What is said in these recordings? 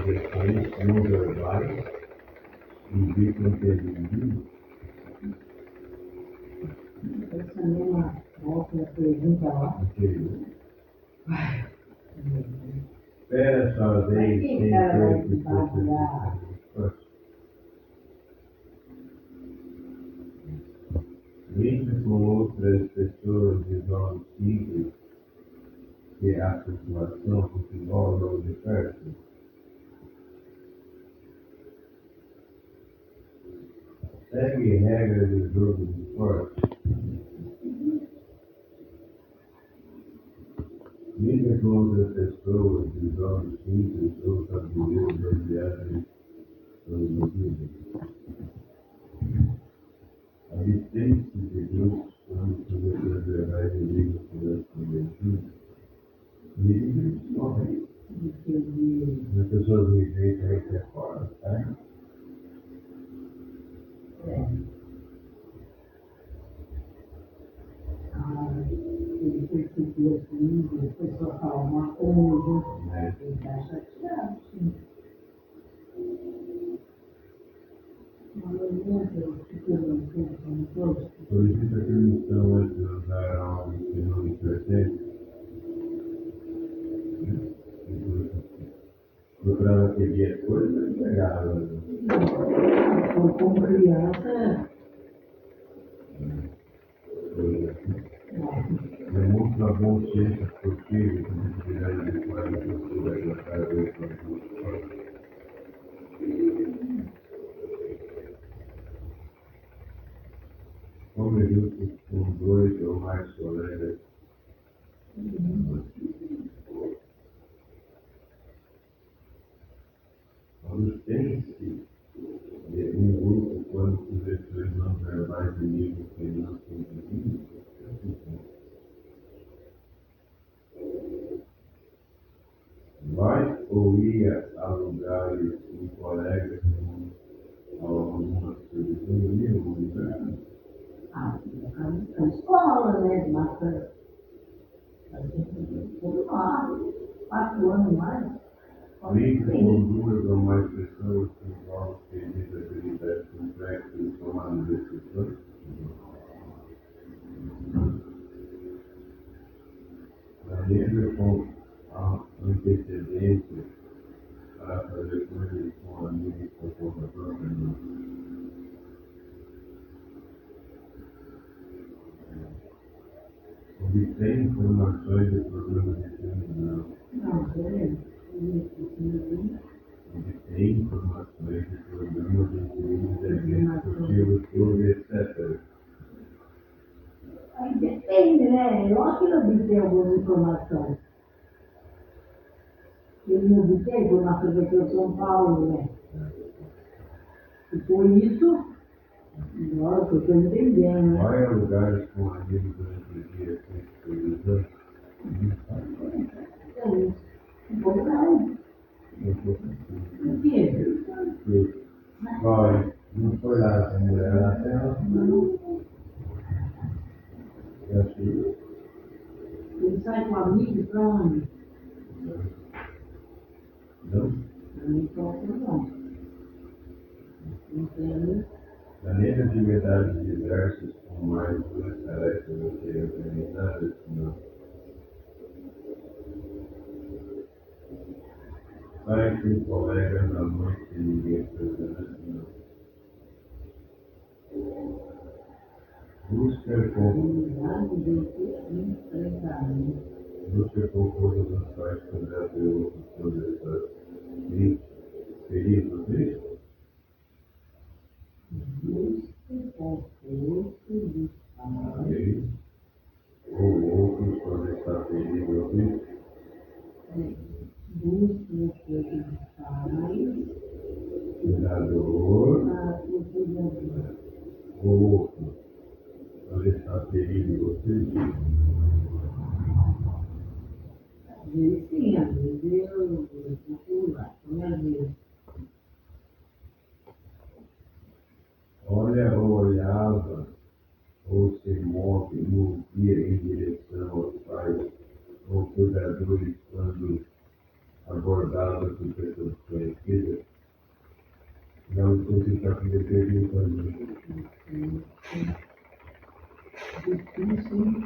expressões não verbais indicam entendido. Essa mesma outra pergunta lá. Espera sua vez sem ter que perceber. Mesmo com outras pessoas de modo simples, que a situação futebol não de perto. Segue regras do jogo de esporte. Mesmo com outras pessoas de modo simples ou tabuleiro baseado no vídeo. Abstente-se de grupos quando você verbais de livros que convertidos. Livros morrem. As pessoas me deitam aí que é fora, tá? Ele percebeu assim, depois só falar uma coisa, ele está chateado, sim. Solicita permissão antes de usar algo que não lhe pertence. Procurava pedir as coisas e pegava. Como criança, Demonstra bom senso esportivo que necessidade de quase postura da cara come juntos com dois ou mais colegas. Abstém-se de um grupo quando sugestões não verbais de livros que não são entendidos. Vai ou ia a lugares com colegas com algumas sugestões de livros? a escola, né? Mata. Tudo lá, 4 anos mais. Brinca com duas ou mais pessoas que envolvem pedidos de atividades complexas e tomando decisões. Planeja com antecedência para fazer coisas com amigos com conta própria. Obtém informações de problemas de criminal. Obtém informações de programas de crimes, eventos esportivos, clubes, etc. Aí depende, né? Eu acho que eu obtei alguma informação. Eu não obtei informação daqui em São Paulo, né? E por isso, agora que eu estou entendendo, né? Vai a lugares com amigos durante o dia sem supervisão. É isso. Bom, por quê? Vai, não foi lá com a mulher na tela? É assim? Ele sai com amigos para onde? Não? Não importa, não. Entende? Planeja atividades diversas com mais duas tarefas a serem organizadas, não. Sai com colegas na noite e ninguém presente, não. Busca conforto dos pais quando abre outros professores. Período triste? Aí, ou outros quando está período triste? Cuidador. Ou outro quando está período triste? Sim, às vezes eu procuro lá, minha vida. Olha ou olhava, ou se move, movia em direção aos pais ou cuidadores quando abordado lado com pessoas conhecidas, não consigo que depende de Difícil.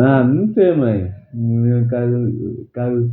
Ah, não sei, mãe. No meu caso.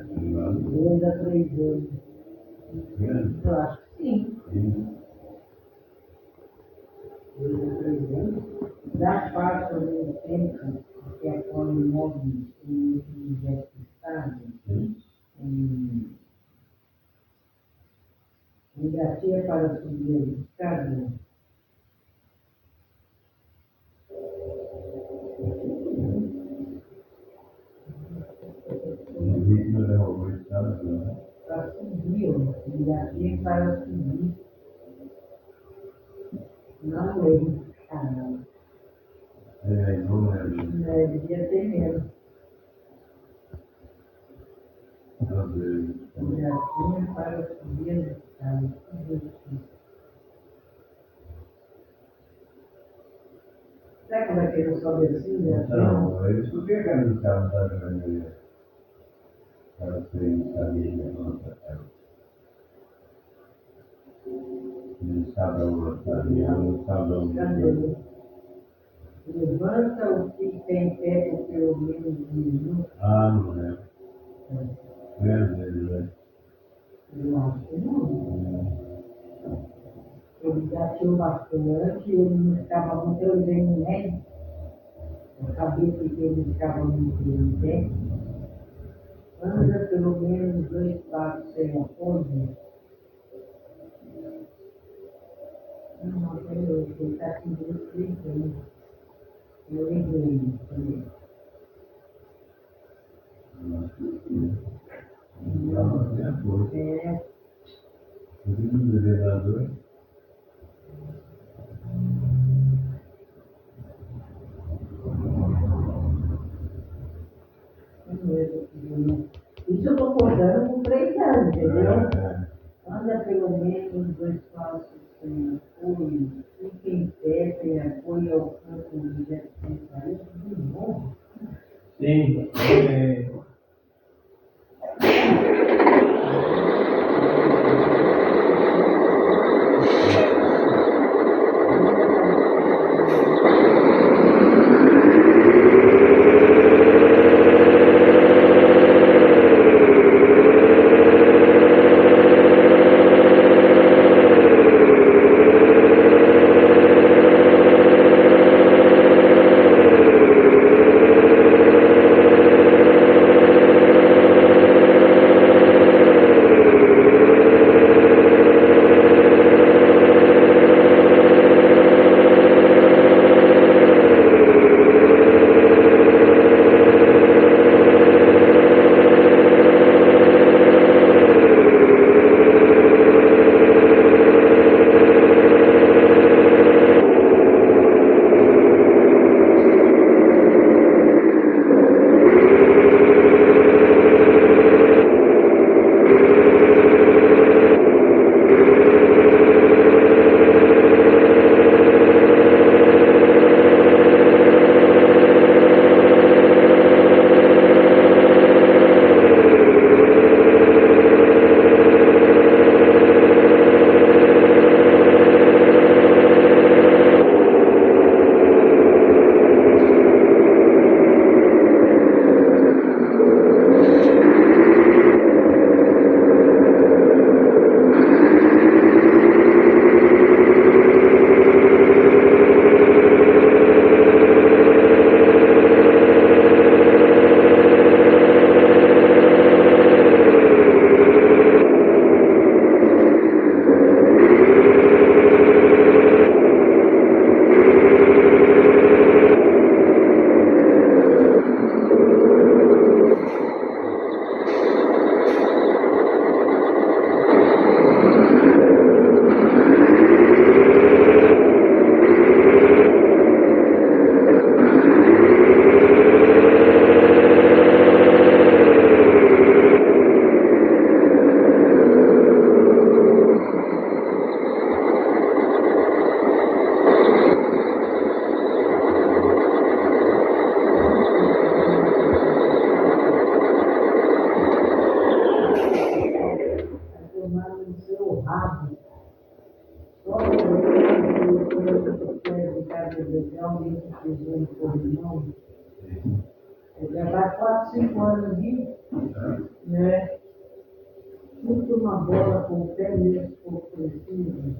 2 a 3 anos. Eu acho que sim. 2 a 3 anos. Das partes ao mesmo tempo, que é com imóveis e universitários, negativa para subir as escadas. Para subir, negativa para subir. Não lembro. Caramba. Não lembro. Devia ter menos. Negativa para subir as escadas. Sabe como é que ele sobe assim? Não, eu subi a casa do carro da grande. Para ser família, nossa casa. Eles sabem uma família, não sabem Cadê? Levanta o que tem em pé por pelo menos 1 minuto. não é. Né? Eu acho que não. Ele gateou bastante, ele não ficava muito, eu levei no médico. A cabeça que ele ficava muito em pé. Anda pelo menos 2 passos sem apoio. Não, ele está aqui descrevendo. Eu lembrei também. Não, é a força. É. O vereador. Isso eu estou contando com 3 anos, entendeu? Anda pelo menos 2 passos sem apoio, fica em pé, sem apoio ao campo de parece de novo. Sim, Realmente fiz um por mão. Já vai 4, 5 anos ali, né? Chuta uma bola com o pé mesmo, por preciso.